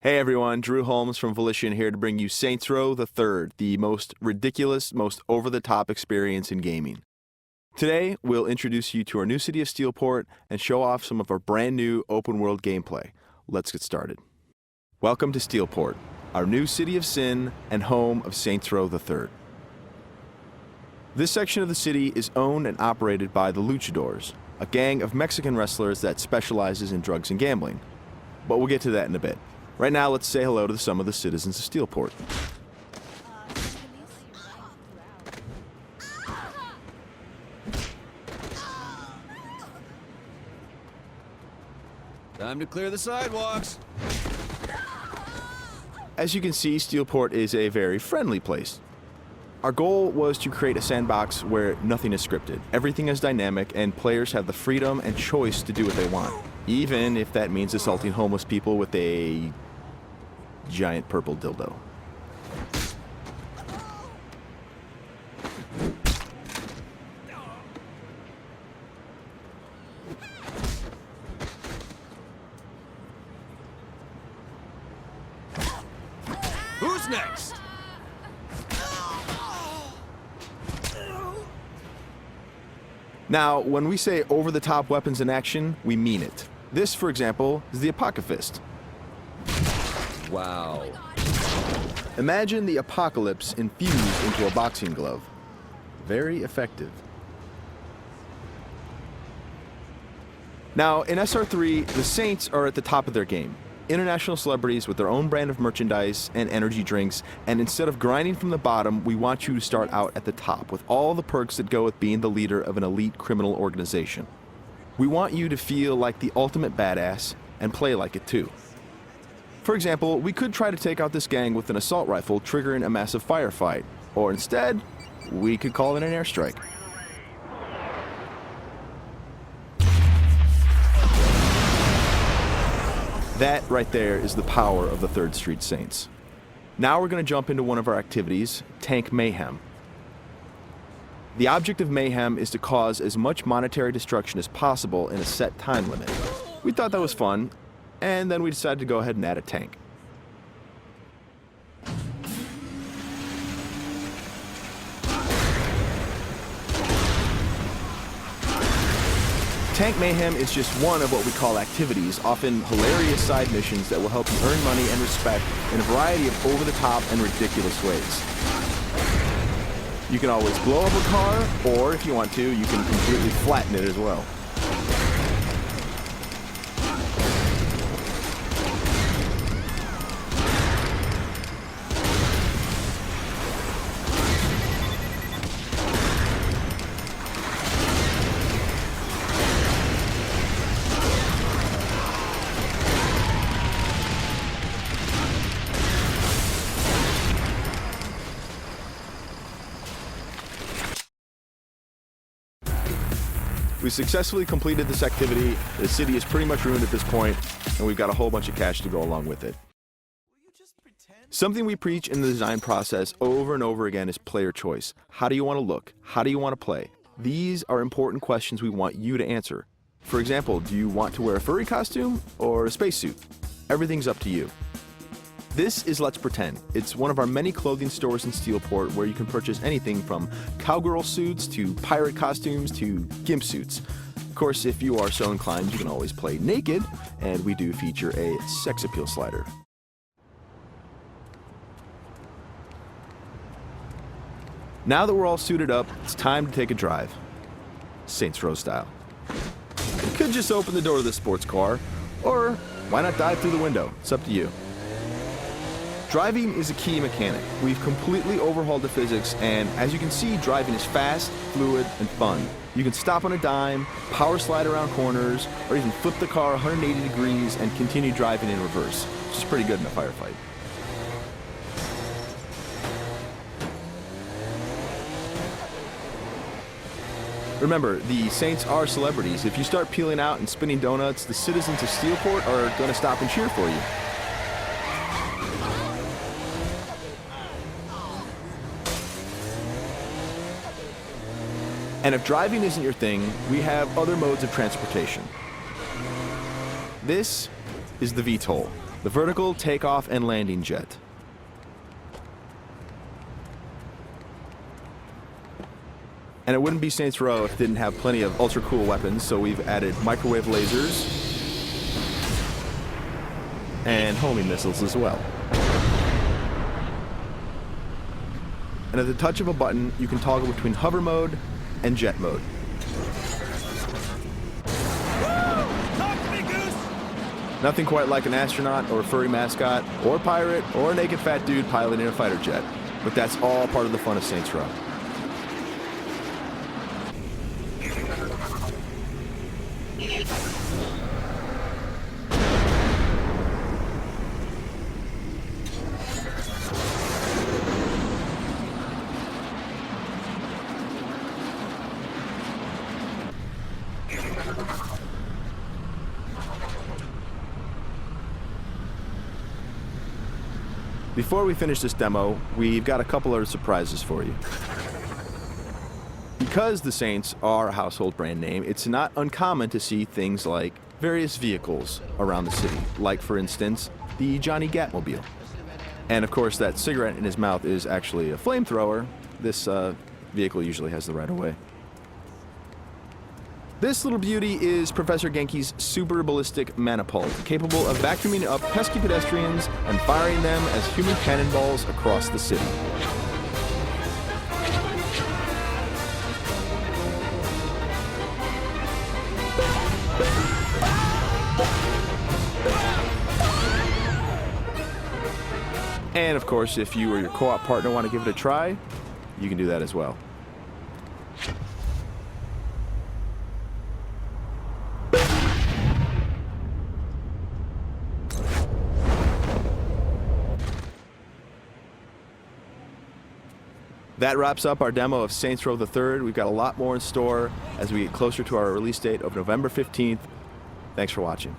Hey everyone, Drew Holmes from Volition here to bring you Saints Row the Third, the most ridiculous, most over-the-top experience in gaming. Today, we'll introduce you to our new city of Steelport and show off some of our brand new open-world gameplay. Let's get started. Welcome to Steelport, our new city of sin and home of Saints Row the Third. This section of the city is owned and operated by the Luchadors, a gang of Mexican wrestlers that specializes in drugs and gambling. But we'll get to that in a bit. Right now, let's say hello to some of the citizens of Steelport. Time to clear the sidewalks. As you can see, Steelport is a very friendly place. Our goal was to create a sandbox where nothing is scripted. Everything is dynamic, and players have the freedom and choice to do what they want, even if that means assaulting homeless people with a giant purple dildo. Who's next? Now, when we say over-the-top weapons in action, we mean it. This, for example, is the Apocalypse. Wow. Imagine the apocalypse infused into a boxing glove. Very effective. Now, in SR3, the Saints are at the top of their game. International celebrities with their own brand of merchandise and energy drinks, and instead of grinding from the bottom, we want you to start out at the top with all the perks that go with being the leader of an elite criminal organization. We want you to feel like the ultimate badass and play like it too. For example, we could try to take out this gang with an assault rifle, triggering a massive firefight. Or instead, we could call in an airstrike. That right there is the power of the 3rd Street Saints. Now we're going to jump into one of our activities, Tank Mayhem. The object of Mayhem is to cause as much monetary destruction as possible in a set time limit. We thought that was fun, and then we decided to go ahead and add a tank. Tank Mayhem is just one of what we call activities, often hilarious side missions that will help you earn money and respect in a variety of over-the-top and ridiculous ways. You can always blow up a car, or if you want to, you can completely flatten it as well. We successfully completed this activity. The city is pretty much ruined at this point, and we've got a whole bunch of cash to go along with it. Something we preach in the design process over and over again is player choice. How do you want to look? How do you want to play? These are important questions we want you to answer. For example, do you want to wear a furry costume or a spacesuit? Everything's up to you. This is Let's Pretend. It's one of our many clothing stores in Steelport where you can purchase anything from cowgirl suits to pirate costumes to gimp suits. Of course, if you are so inclined, you can always play naked, and we do feature a sex appeal slider. Now that we're all suited up, it's time to take a drive. Saints Row style. You could just open the door of the sports car, or why not dive through the window? It's up to you. Driving is a key mechanic. We've completely overhauled the physics, and as you can see, driving is fast, fluid, and fun. You can stop on a dime, power slide around corners, or even flip the car 180 degrees and continue driving in reverse, which is pretty good in a firefight. Remember, the Saints are celebrities. If you start peeling out and spinning donuts, the citizens of Steelport are going to stop and cheer for you. And if driving isn't your thing, we have other modes of transportation. This is the VTOL. the vertical takeoff and landing jet. And it wouldn't be Saints Row if it didn't have plenty of ultra cool weapons, so we've added microwave lasers and homing missiles as well. And at the touch of a button, you can toggle between hover mode and jet mode. Talk to me, Goose! Nothing quite like an astronaut or a furry mascot or pirate or a naked fat dude piloting a fighter jet, but that's all part of the fun of Saints Row. Before we finish this demo, we've got a couple other surprises for you. Because the Saints are a household brand name, it's not uncommon to see things like various vehicles around the city, like, for instance, the Johnny Gatmobile. And of course, that cigarette in his mouth is actually a flamethrower. This vehicle usually has the right of way. This little beauty is Professor Genki's super ballistic manipult, capable of vacuuming up pesky pedestrians and firing them as human cannonballs across the city. And of course, if you or your co-op partner want to give it a try, you can do that as well. That wraps up our demo of Saints Row the Third. We've got a lot more in store as we get closer to our release date of November 15th. Thanks for watching.